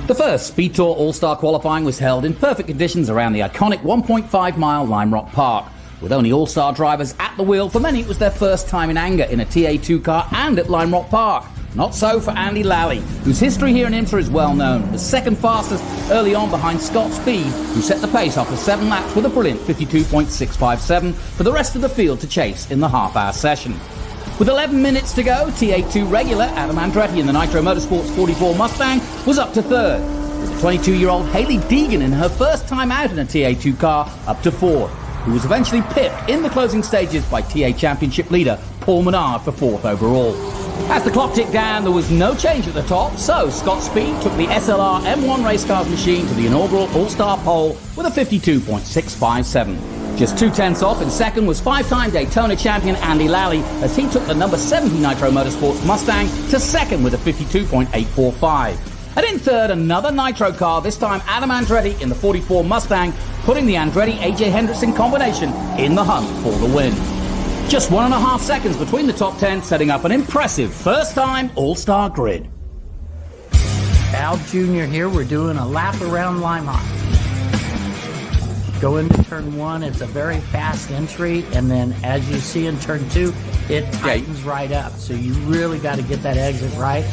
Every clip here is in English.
The first SpeedTour All-Star qualifying was held in perfect conditions around the iconic 1.5-mile Lime Rock Park. With only All-Star drivers at the wheel, for many it was their first time in anger in a TA2 car and at Lime Rock Park. Not so for Andy Lally, whose history here in IMSA is well known. The second fastest early on behind Scott Speed, who set the pace after 7 laps with a brilliant 52.657 for the rest of the field to chase in the half-hour session. With 11 minutes to go, TA2 regular Adam Andretti in the Nitro Motorsports 44 Mustang was up to third, with the 22-year-old Hailie Deegan in her first time out in a TA2 car up to fourth, who was eventually pipped in the closing stages by TA Championship leader Paul Menard for fourth overall. As the clock ticked down, there was no change at the top, so Scott Speed took the SLR M1 Racecars machine to the inaugural All-Star pole with a 52.657. Just 2/10 off in second was 5-time Daytona champion Andy Lally, as he took the number 70 Nitro Motorsports Mustang to second with a 52.845. And in third, another Nitro car, this time Adam Andretti in the 44 Mustang, putting the Andretti-AJ Hendrickson combination in the hunt for the win. Just 1.5 seconds between the top 10, setting up an impressive first-time All-Star grid. Al Jr. here, we're doing a lap around Lime Rock. Go into turn 1, it's a very fast entry, and then as you see in turn 2, it tightens right up. So you really got to get that exit right.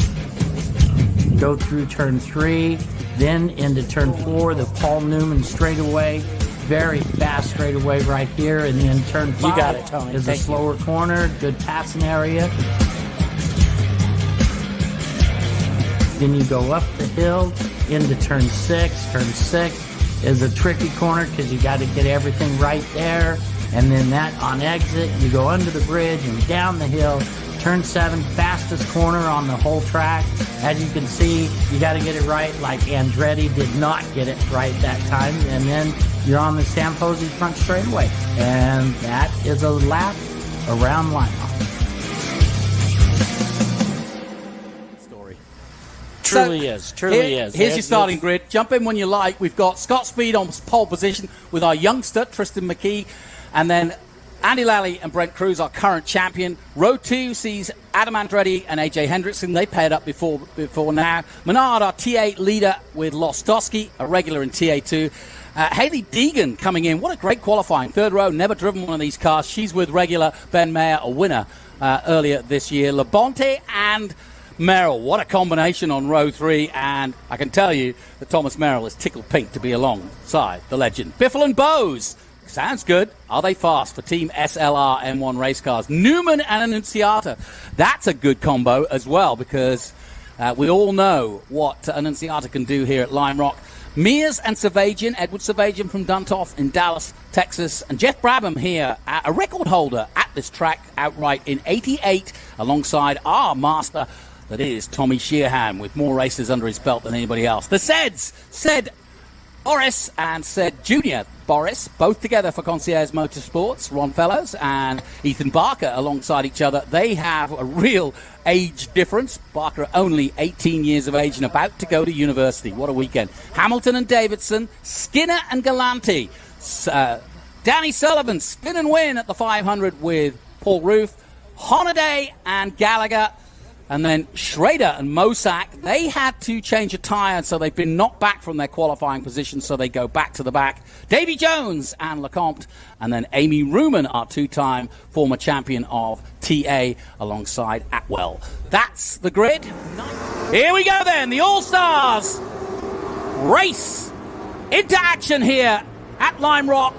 Go through turn 3, then into turn 4, the Paul Newman straightaway. Very fast straightaway right here, and then turn 5 you got it, Tony. is a slower corner, good passing area. Then you go up the hill into turn 6. Turn 6 is a tricky corner because you got to get everything right there. And then that on exit, you go under the bridge and down the hill. Turn 7, fastest corner on the whole track. As you can see, you got to get it right, like Andretti did not get it right that time. And then you're on the Sam Posey front straightaway. And that is a lap around Lime Rock. Truly is. Here's your starting grid. Jump in when you like. We've got Scott Speed on pole position with our youngster, Tristan McKee. And then Andy Lally and Brent Cruz, our current champion. Row 2 sees Adam Andretti and AJ Hendrickson. They paired up before now. Menard, our TA leader with Wlostowski, a regular in TA2. Hailie Deegan coming in. What a great qualifying. Third row, never driven one of these cars. She's with regular Ben Mayer, a winner earlier this year. Labonte and Merrill, what a combination on row 3, and I can tell you that Thomas Merrill is tickled pink to be alongside the legend. Biffle and Bose, sounds good. Are they fast for Team SLR M1 race cars? Newman and Annunziata, that's a good combo as well, because we all know what Annunziata can do here at Lime Rock. Mears and Savagian, Edward Savagian from Duntoff in Dallas, Texas, and Jeff Brabham here, a record holder at this track outright in '88, alongside our master, that is Tommy Sheehan, with more races under his belt than anybody else. The Seds, Sed Boris and Sed Jr. Boris, both together for Concierge Motorsports, Ron Fellows and Ethan Barker alongside each other. They have a real age difference. Barker only 18 years of age and about to go to university. What a weekend. Hamilton and Davison, Skinner and Galante. Danny Sullivan, spin and win at the 500 with Paul Ruth. Hornaday and Gallaugher. And then Schrader and Mosak, they had to change a tyre, so they've been knocked back from their qualifying position, so they go back to the back. Davey Jones and Lecomte, and then Amy Ruman, our 2-time former champion of TA, alongside Atwell. That's the grid. Here we go then, the All-Stars race into action here at Lime Rock.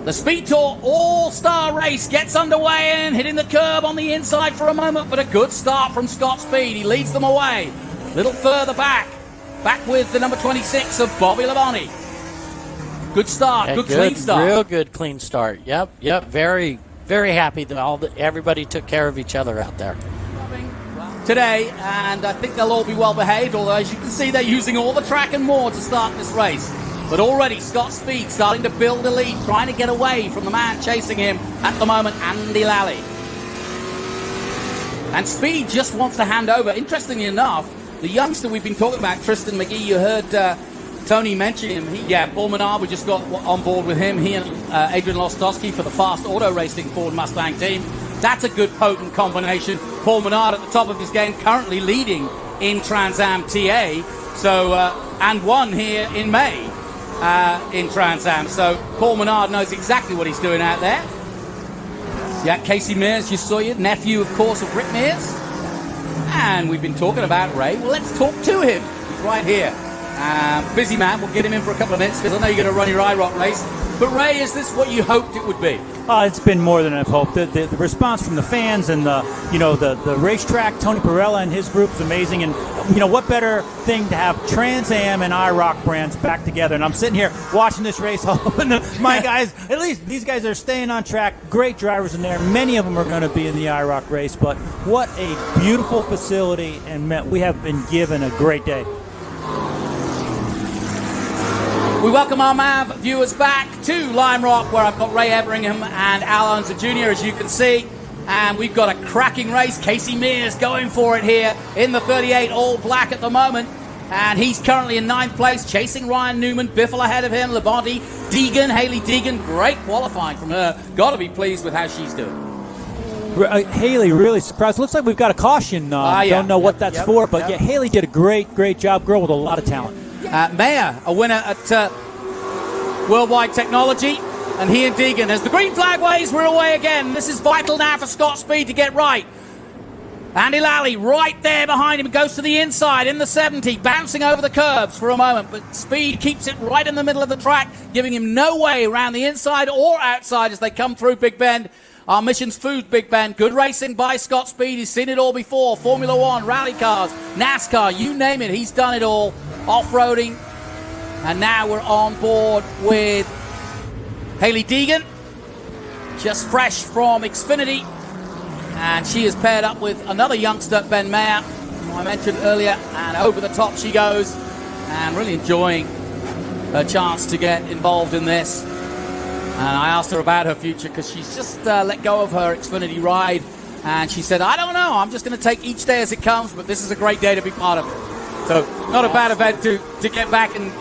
The SpeedTour All-Star Race gets underway and hitting the curb on the inside for a moment, but a good start from Scott Speed. He leads them away. A little further back with the number 26 of Bobby Labonte. Good start, Yeah, good clean start. Real good clean start. Yep. Very, very happy that everybody took care of each other out there Today, and I think they'll all be well behaved, although as you can see, they're using all the track and more to start this race. But already Scott Speed starting to build a lead, trying to get away from the man chasing him at the moment, Andy Lally. And Speed just wants to hand over. Interestingly enough, the youngster we've been talking about, Tristan McKee, you heard Tony mention him. Paul Menard, we just got on board with him. He and Adrian Wlostowski for the Fast Auto Racing Ford Mustang team. That's a good potent combination. Paul Menard at the top of his game, currently leading in Trans Am TA. So, and won here in May in Trans Am. So Paul Menard knows exactly what he's doing out there. Yeah, Casey Mears, you saw your nephew, of course, of Rick Mears. And we've been talking about Ray. Well, let's talk to him. He's right here. Busy man. We'll get him in for a couple of minutes because I know you're going to run your IROC race. But Ray, is this what you hoped it would be? It's been more than I've hoped. The response from the fans and the racetrack, Tony Pirelli and his group is amazing. And what better thing to have Trans Am and IROC brands back together? And I'm sitting here watching this race, hoping my guys, at least these guys are staying on track. Great drivers in there. Many of them are going to be in the IROC race. But what a beautiful facility, and we have been given a great day. We welcome our MAV viewers back to Lime Rock, where I've got Ray Everingham and Al Unser Jr., as you can see. And we've got a cracking race. Casey Mears going for it here in the 38 all black at the moment. And he's currently in 9th place, chasing Ryan Newman. Biffle ahead of him, Labonte, Deegan, Haley Deegan. Great qualifying from her. Got to be pleased with how she's doing. Haley really surprised. Looks like we've got a caution. Don't know what that's for, but yeah, Haley did a great job. Girl with a lot of talent. Mayer, a winner at Worldwide Technology, and he and Deegan, as the green flag waves, we're away again. This is vital now for Scott Speed to get right. Andy Lally right there behind him, goes to the inside in the 70, bouncing over the curbs for a moment, but Speed keeps it right in the middle of the track, giving him no way around the inside or outside as they come through Big Bend. Our Mission's Food Big Bend. Good racing by Scott Speed. He's seen it all before. Formula One, rally cars, NASCAR, you name it. He's done it all. Off-roading. And now we're on board with Haley Deegan, just fresh from Xfinity. And she is paired up with another youngster, Ben Mayer, who I mentioned earlier. And over the top she goes. And really enjoying her chance to get involved in this. And I asked her about her future because she's just let go of her Xfinity ride. And she said, I don't know, I'm just going to take each day as it comes, but this is a great day to be part of it. So not a bad event to get back and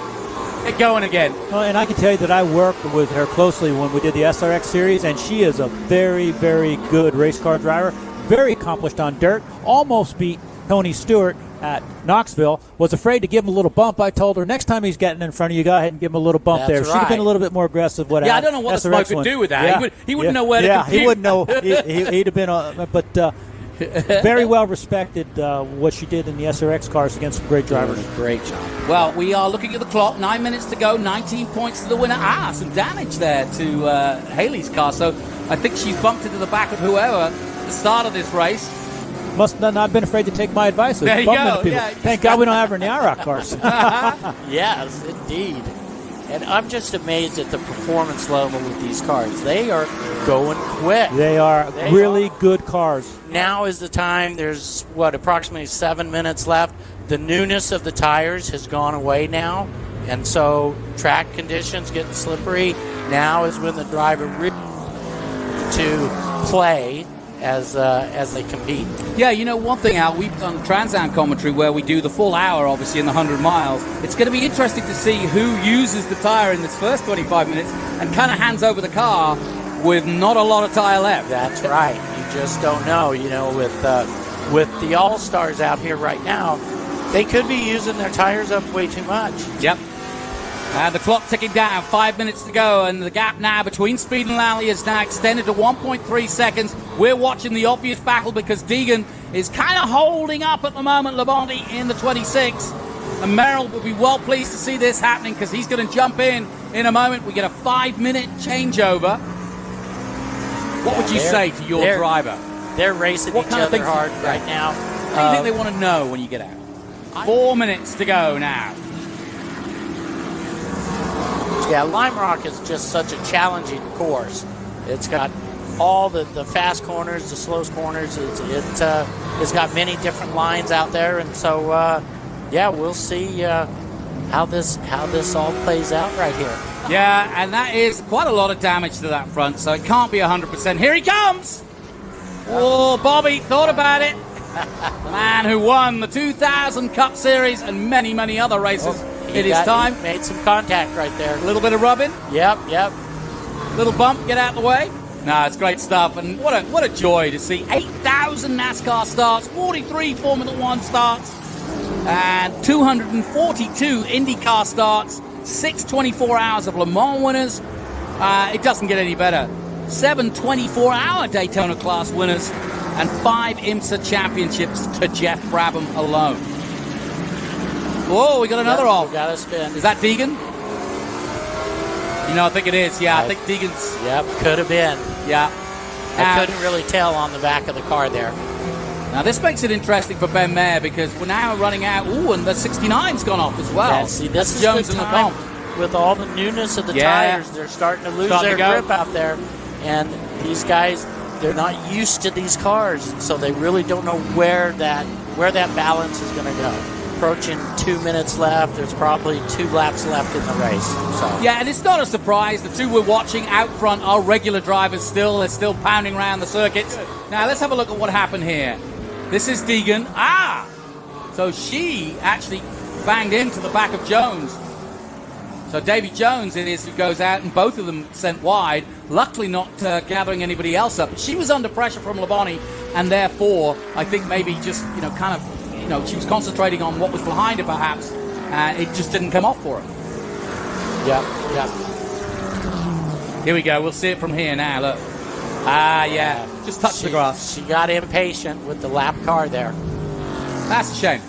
get going again. Well, and I can tell you that I worked with her closely when we did the SRX series, and she is a very, very good race car driver, very accomplished on dirt, almost beat Tony Stewart at Knoxville. Was afraid to give him a little bump. I told her next time he's getting in front of you, go ahead and give him a little bump. That's there. She'd have been a little bit more aggressive. I don't know what the smoke would do with that. Yeah. He wouldn't know where to compute. He wouldn't know. He'd have been, but very well respected what she did in the SRX cars against some great drivers. Great job. Well, we are looking at the clock. 9 minutes to go. 19 points to the winner. Some damage there to Haley's car. So I think she's bumped into the back of whoever at the start of this race. Must not have been afraid to take my advice. There you go. Yeah, thank God we don't have her in the IROC cars. Yes, indeed. And I'm just amazed at the performance level with these cars. They are going quick. They are really good cars. Now is the time. There's, approximately 7 minutes left. The newness of the tires has gone away now. And so track conditions getting slippery. Now is when the driver really to play as they compete. Yeah, one thing, Al, we've done Trans Am commentary where we do the full hour, obviously, in the 100 miles. It's going to be interesting to see who uses the tire in this first 25 minutes and kind of hands over the car with not a lot of tire left. That's right. You just don't know. With the All-Stars out here right now, they could be using their tires up way too much. Yep. The clock ticking down, 5 minutes to go, and the gap now between Speed and Lally is now extended to 1.3 seconds. We're watching the obvious battle because Deegan is kind of holding up at the moment, Labonte in the 26. And Merrill will be well pleased to see this happening because he's going to jump in a moment. We get a 5-minute changeover. What would you say to your driver? They're racing each other hard right now. What do you think they want to know when you get out? 4 minutes to go now. Yeah, Lime Rock is just such a challenging course. It's got all the fast corners, the slow corners. It's got many different lines out there, and so we'll see how this all plays out right here. Yeah, and that is quite a lot of damage to that front, so it can't be 100%. Here he comes! Oh, Bobby thought about it. The man who won the 2000 Cup Series and many, many other races. It is time. He made some contact right there. A little bit of rubbing. Yep. Little bump, get out of the way. No, it's great stuff, and what a joy to see 8,000 NASCAR starts, 43 Formula One starts, and 242 INDYCAR starts, 6 24 hours of Le Mans winners. It doesn't get any better. 7 24-hour Daytona class winners, and 5 IMSA championships to Jeff Brabham alone. Whoa, we got another off. We got a spin. Is that Deegan? You know, I think it is. Yeah, I think Deegan's. Yep, could have been. Yeah. I couldn't really tell on the back of the car there. Now, this makes it interesting for Ben Mayer because we're now running out. Ooh, and the 69's gone off as well. Yeah, see, this is Jones the and time Labonte. with all the newness of the tires. They're starting to lose their grip out there. And these guys, they're not used to these cars, so they really don't know where that balance is going to go. Approaching 2 minutes left. There's probably 2 laps left in the race. So yeah, and it's not a surprise. The two we're watching out front are regular drivers still. They're still pounding around the circuits. Now, let's have a look at what happened here. This is Deegan. So she actually banged into the back of Jones. So Davey Jones, it is, who goes out, and both of them sent wide. Luckily not gathering anybody else up. But she was under pressure from Labonte, and therefore, I think maybe just, she was concentrating on what was behind her, perhaps. It just didn't come off for her. Yep. Here we go. We'll see it from here now. Look. Yeah. Just touch the grass. She got impatient with the lap car there. That's a shame.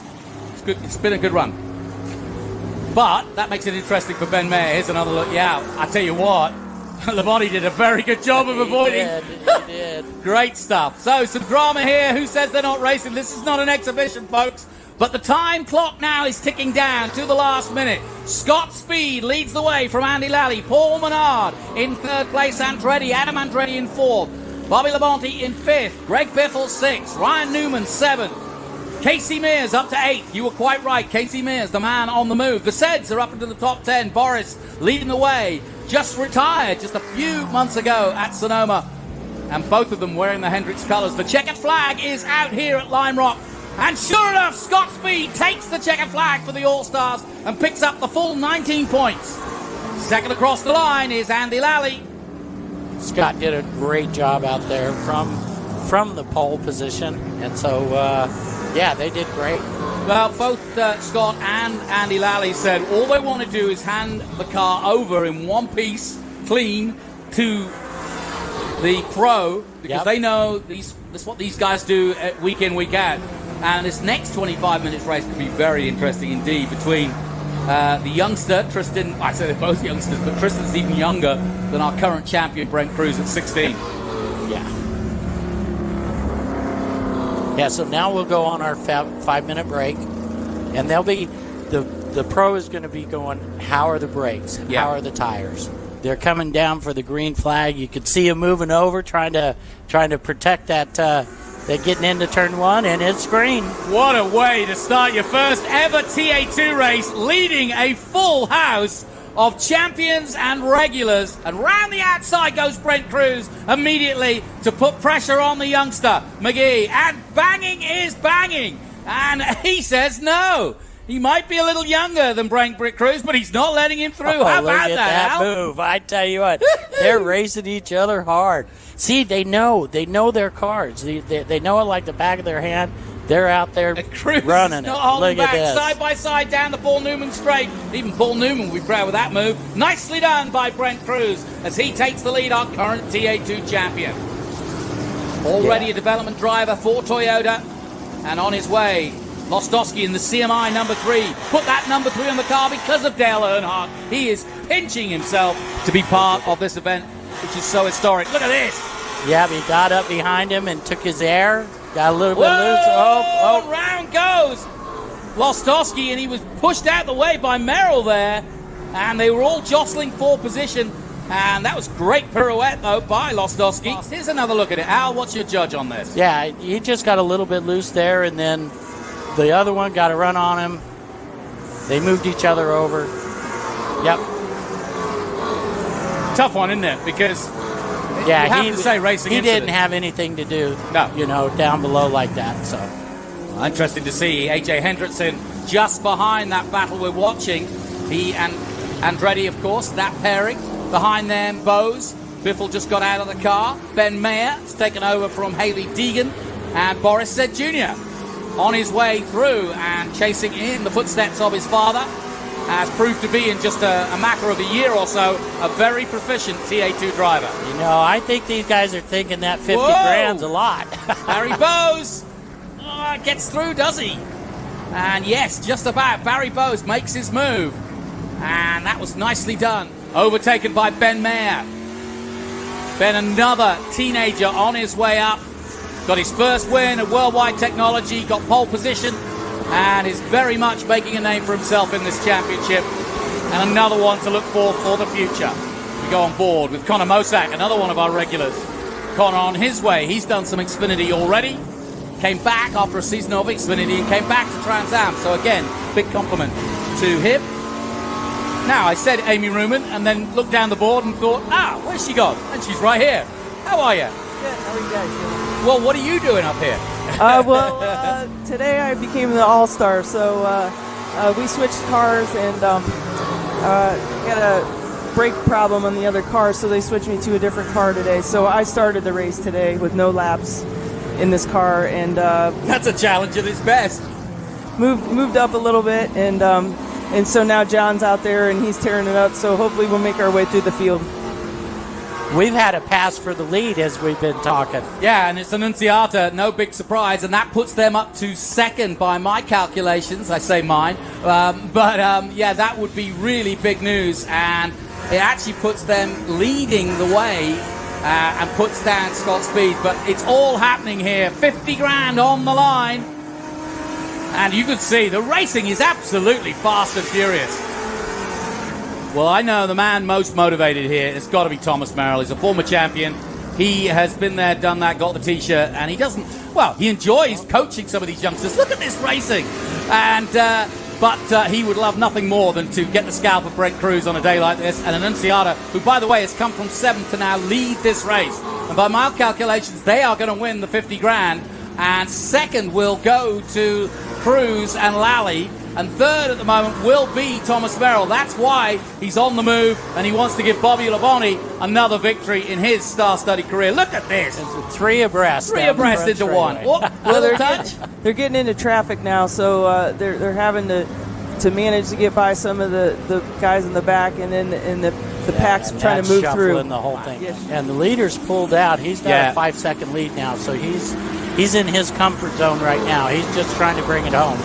It's good. It's been a good run. But that makes it interesting for Ben Mayer. Here's another look. Yeah, I tell you what, Labonte did a very good job of avoiding. He did. Great stuff. So, some drama here. Who says they're not racing? This is not an exhibition, folks. But the time clock now is ticking down to the last minute. Scott Speed leads the way from Andy Lally. Paul Menard in third place. Adam Andretti in fourth. Bobby Labonte in fifth. Greg Biffle, sixth. Ryan Newman, seventh. Casey Mears up to 8th. You were quite right. Casey Mears, the man on the move. The Seds are up into the top 10. Boris leading the way. Just retired just a few months ago at Sonoma. And both of them wearing the Hendricks colors. The checkered flag is out here at Lime Rock. And sure enough, Scott Speed takes the checkered flag for the All-Stars and picks up the full 19 points. Second across the line is Andy Lally. Scott did a great job out there from the pole position. And so, yeah, they did great. Well, both Scott and Andy Lally said all they want to do is hand the car over in one piece, clean, to the pro, because they know this is what these guys do week in, week out. And this next 25 minutes race could be very interesting indeed between the youngster, Tristan. I say they're both youngsters, but Tristan's even younger than our current champion, Brent Cruz, at 16. Yeah, so now we'll go on our 5-minute break, and they'll be the pro is going to be going, how are the brakes? How are the tires? They're coming down for the green flag. You can see them moving over, trying to protect that. They're getting into turn 1, and it's green. What a way to start your first ever TA2 race, leading a full house of champions and regulars. And round the outside goes Brent Cruz immediately to put pressure on the youngster, McKee. And banging is banging. And he says no. He might be a little younger than Brent Cruz, but he's not letting him through. How about that move? I tell you what, they're racing each other hard. See, they know their cards. They know it like the back of their hand. They're out there running it. Look at this. Side by side down the Paul Newman straight. Even Paul Newman will be proud with that move. Nicely done by Brent Cruz as he takes the lead, our current TA2 champion. Already a development driver for Toyota, and on his way, Wlostowski in the CMI number 3. Put that number 3 on the car because of Dale Earnhardt. He is pinching himself to be part of this event, which is so historic. Look at this. Yeah, but he got up behind him and took his air. Got a little bit loose. Oh, round goes Wlostowski, and he was pushed out the way by Merrill there, and they were all jostling for position, and that was great pirouette, though, by Wlostowski. Here's another look at it. Al, what's your judge on this? Yeah, he just got a little bit loose there, and then the other one got a run on him. They moved each other over. Yep. Tough one, isn't it? Because he didn't have anything to do, down below like that. So interesting to see AJ Hendrickson just behind that battle we're watching. He and Andretti, of course, that pairing. Behind them, Bose. Biffle just got out of the car. Ben Mayer has taken over from Haley Deegan and Boris Said Jr. on his way through and chasing in the footsteps of his father, has proved to be in just a matter of a year or so a very proficient TA2 driver. You know, I think these guys are thinking that 50 grand's a lot. Barry Bowes gets through, does he? And yes, just about. Barry Bowes makes his move. And that was nicely done. Overtaken by Ben Mayer. Ben, another teenager on his way up. Got his first win at Worldwide Technology, got pole position, and is very much making a name for himself in this championship. And another one to look for the future. We go on board with Connor Mosak, another one of our regulars. Connor on his way. He's done some Xfinity already. Came back after a season of Xfinity and came back to Trans Am. So again, big compliment to him. Now, I said Amy Ruman and then looked down the board and thought, where's she gone? And she's right here. How are you? Good. How are you guys doing? Well, what are you doing up here? Today I became the All-Star, so we switched cars and got a brake problem on the other car, so they switched me to a different car today. So I started the race today with no laps in this car, and that's a challenge at its best. Moved up a little bit, and so now John's out there and he's tearing it up. So hopefully we'll make our way through the field. We've had a pass for the lead as we've been talking. Yeah, and it's Annunziata, no big surprise, and that puts them up to second by my calculations. I say mine, yeah, that would be really big news, and it actually puts them leading the way and puts down Scott Speed. But it's all happening here. 50 grand on the line, and you could see the racing is absolutely fast and furious. Well, I know the man most motivated here has got to be Thomas Merrill. He's a former champion. He has been there, done that, got the T-shirt, and he doesn't, well, he enjoys coaching some of these youngsters. Look at this racing. And but he would love nothing more than to get the scalp of Brent Cruz on a day like this. And Annunziata, who, by the way, has come from 7th to now lead this race. And by my calculations, they are going to win the 50 grand. And second will go to Cruz and Lally. And third at the moment will be Thomas Merrill. That's why he's on the move, and he wants to give Bobby Labonte another victory in his star-studded career. Look at this. It's three abreast. Three abreast into one. Oh, well, they're getting into traffic now, so they're having to manage to get by some of the guys in the back, and then the pack's trying to move through. The whole thing. Yes. And the leader's pulled out. He's got a 5-second lead now, so he's in his comfort zone right now. He's just trying to bring it home.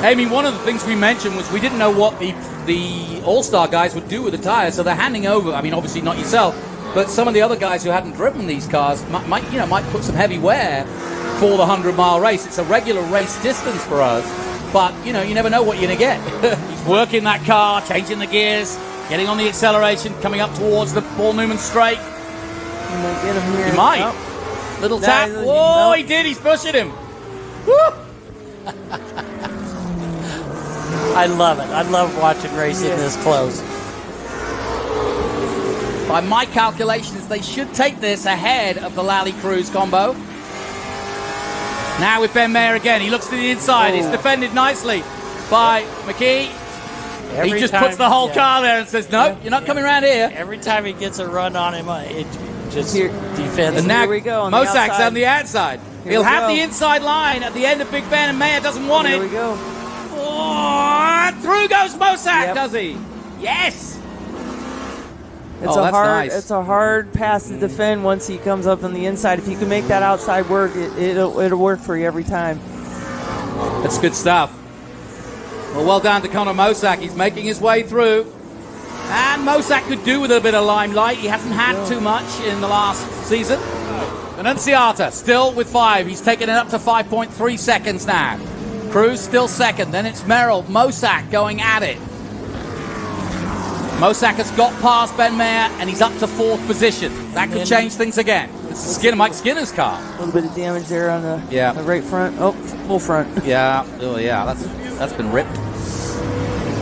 I mean, one of the things we mentioned was we didn't know what the All-Star guys would do with the tires, so they're handing over. I mean, obviously not yourself, but some of the other guys who hadn't driven these cars might put some heavy wear for the 100-mile race. It's a regular race distance for us, but you never know what you're going to get. He's working that car, changing the gears, getting on the acceleration, coming up towards the Paul Newman straight. You might get him here. He might. Oh. Little tap. Whoa, he did. He's pushing him. Woo! I love it. I love watching racing this close. By my calculations, they should take this ahead of the Lally Cruz combo. Now with Ben Mayer again. He looks to the inside. He's defended nicely by McKee. He just puts the whole car there and says, no, you're not coming around here. Every time he gets a run on him, it just defends. And now here we go. Mosak's on the outside. He'll have the inside line at the end of Big Ben, and Mayer doesn't want it. Here we go. Oh, through goes Mosak, does he? Yes. It's a hard pass to defend once he comes up on the inside. If you can make that outside work, it'll work for you every time. That's good stuff. Well done to Connor Mosak. He's making his way through. And Mosak could do with a bit of limelight. He hasn't had too much in the last season. Annunziata still with 5. He's taken it up to 5.3 seconds now. Cruz still second. Then it's Merrill. Mosak going at it. Mosak has got past Ben Mayer, and he's up to 4th position. That could change things again. This is Mike Skinner's car. A little bit of damage there on the right front. Oh, full front. Yeah. Oh, yeah. That's been ripped.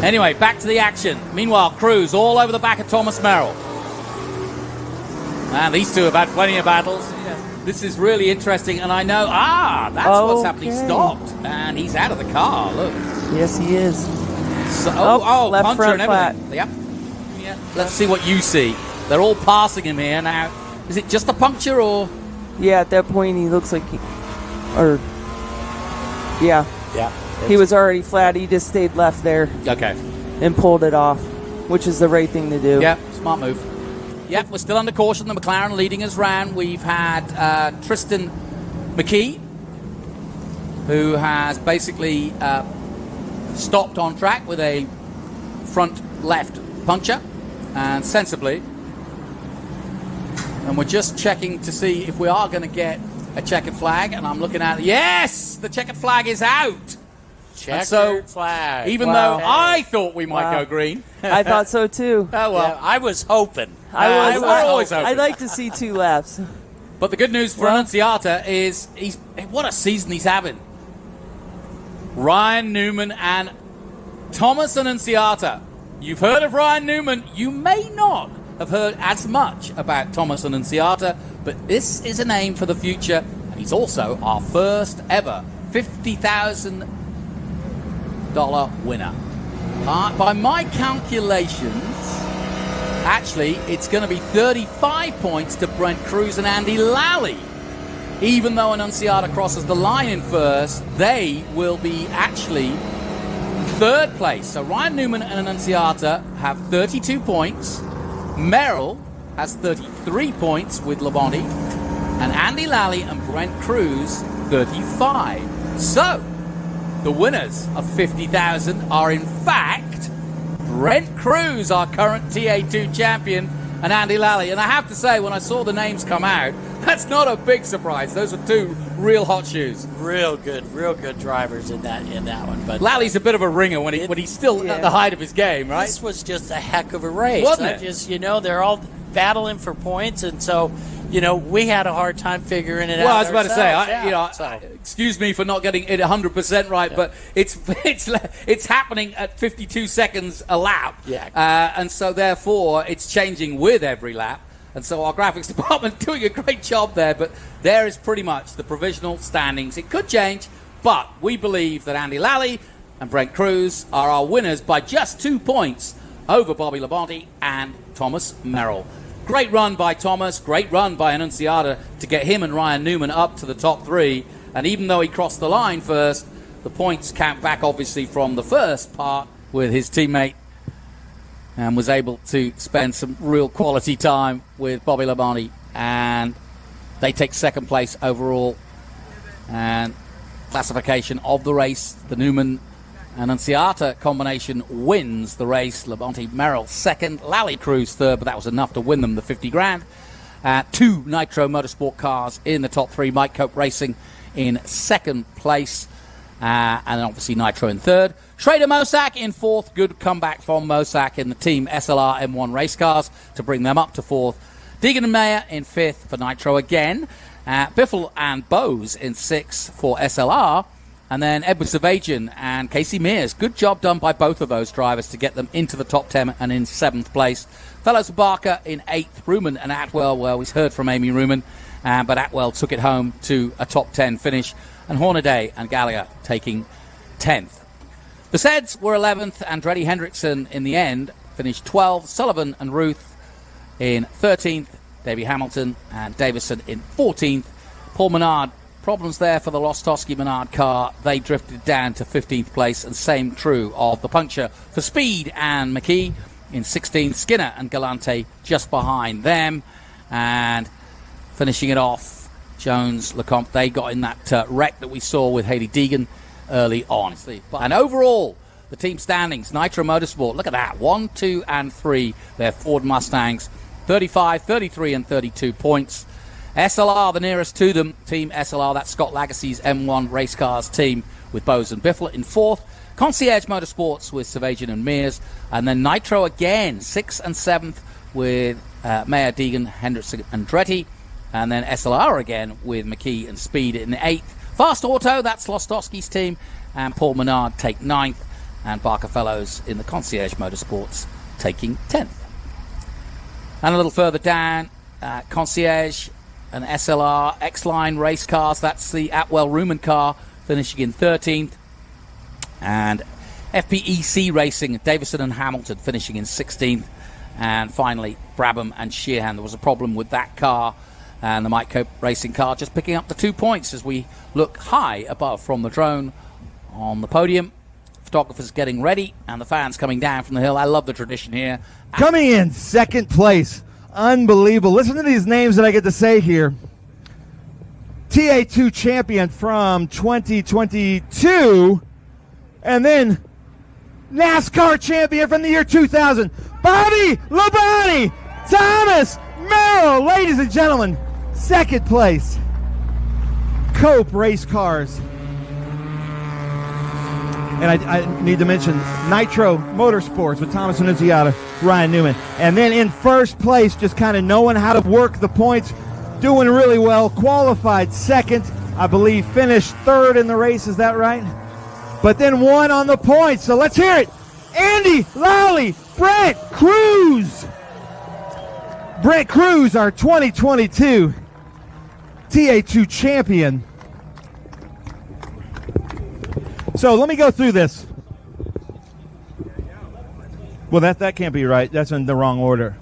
Anyway, back to the action. Meanwhile, Cruz all over the back of Thomas Merrill. Man, these two have had plenty of battles. This is really interesting, and I know, that's what's happening. Stopped, and he's out of the car, look. Yes, he is. So, left puncher front and everything. flat. Yep. Yeah. Let's see what you see. They're all passing him here now. Is it just a puncture, or? Yeah, at that point, he looks like Yeah. Yeah. He was already flat. He just stayed left there Okay. and pulled it off, which is the right thing to do. Yeah, smart move. Yep, we're still under caution. The McLaren leading us round. We've had Tristan McKee, who has basically stopped on track with a front left puncture, and sensibly. And we're just checking to see if we are going to get a checkered flag, and I'm looking at yes, the checkered flag is out. Checkered flag. Even Wow. though I thought we might go green. I thought so too. Oh well. Yeah, I was hoping. I we're always hoping. I'd like to see 2 laps. But the good news for Well- Annunziata is what a season he's having. Ryan Newman and Thomas Annunziata. You've heard of Ryan Newman. You may not have heard as much about Thomas Annunziata, but this is a name for the future, and he's also our first ever $50,000 winner. By my calculations, actually, it's going to be 35 points to Brent Cruz and Andy Lally. Even though Annunziata crosses the line in first, they will be actually third place. So Ryan Newman and Annunziata have 32 points. Merrill has 33 points with Labonte. And Andy Lally and Brent Cruz, 35. So, the winners of 50,000 are in fact Brent Cruz, our current TA2 champion, and Andy Lally. And I have to say, when I saw the names come out, that's not a big surprise. Those are 2 real hot shoes. Real good drivers in that one. But Lally's a bit of a ringer when he's still at the height of his game, right? This was just a heck of a race. Wasn't it? Just, they're all battling for points, and so, we had a hard time figuring it out. Well, I was about ourselves. to say, excuse me for not getting it 100% right, but it's happening at 52 seconds a lap. Yeah. And so, therefore, it's changing with every lap. And so our graphics department doing a great job there, but there is pretty much the provisional standings. It could change, but we believe that Andy Lally and Brent Cruz are our winners by just 2 points over Bobby Labonte and Thomas Merrill. Great run by Thomas, great run by Annunziata to get him and Ryan Newman up to the top 3. And even though he crossed the line first, the points count back obviously from the first part with his teammate, and was able to spend some real quality time with Bobby Labonte, and they take second place overall. And classification of the race, the Newman and Annunziata combination wins the race. Labonte Merrill second, Lally Cruz third, but that was enough to win them the 50 grand. 2 Nitro Motorsport cars in the top 3. Mike Cope Racing in second place, and obviously Nitro in third. Schrader Mosak in fourth. Good comeback from Mosak in the team SLR M1 race cars to bring them up to fourth. Deegan and Mayer in fifth for Nitro again. Biffle and Bose in sixth for SLR. And then Edward Savagian and Casey Mears. Good job done by both of those drivers to get them into the top 10 and in 7th place. Fellows Barker in 8th. Ruman and Atwell, well, we heard from Amy Ruman, but Atwell took it home to a top 10 finish. And Hornaday and Gallaugher taking 10th. The Seds were 11th. Andretti Hendrickson in the end finished 12th. Sullivan and Ruth in 13th. Davey Hamilton and Davison in 14th. Paul Menard, problems there for the Wlostowski Menard car. They drifted down to 15th place, and same true of the puncture for Speed and McKee in 16th. Skinner and Galante just behind them. And finishing it off, Jones, Lecomte, they got in that wreck that we saw with Hailie Deegan early on. And overall, the team standings, Nitro Motorsport, look at that, 1, 2, and 3. They're Ford Mustangs, 35, 33, and 32 points. SLR, the nearest to them, Team SLR, that's Scott Lagacy's M1 race cars team with Bose and Biffle in 4th. Concierge Motorsports with Savagian and Mears. And then Nitro again, 6th and 7th with Mayer, Deegan, Hendrickson, and Andretti. And then SLR again with McKee and Speed in 8th. Fast Auto, that's Wlostowski's team. And Paul Menard take 9th. And Barker Fellows in the Concierge Motorsports taking 10th. And a little further down, Concierge and SLR X-Line race cars. That's the Atwell-Ruman car finishing in 13th. And FPEC Racing, Davison and Hamilton finishing in 16th. And finally, Brabham and Sheehan. There was a problem with that car. And the Mike Cope Racing car just picking up the 2 points as we look high above from the drone on the podium. Photographers getting ready, and the fans coming down from the hill. I love the tradition here. Coming in second place. Unbelievable. Listen to these names that I get to say here. TA2 champion from 2022, and then NASCAR champion from the year 2000, Bobby Labonte, Thomas Merrill, ladies and gentlemen, second place. Cope Racecars. And I need to mention Nitro Motorsports with Thomas Annunziata, Ryan Newman. And then in first place, just kind of knowing how to work the points, doing really well, qualified second, I believe finished third in the race, is that right? But then won on the points, so let's hear it. Andy Lally, Brent Cruz. Brent Cruz, our 2022 TA2 champion. So let me go through this. Well, that can't be right. That's in the wrong order.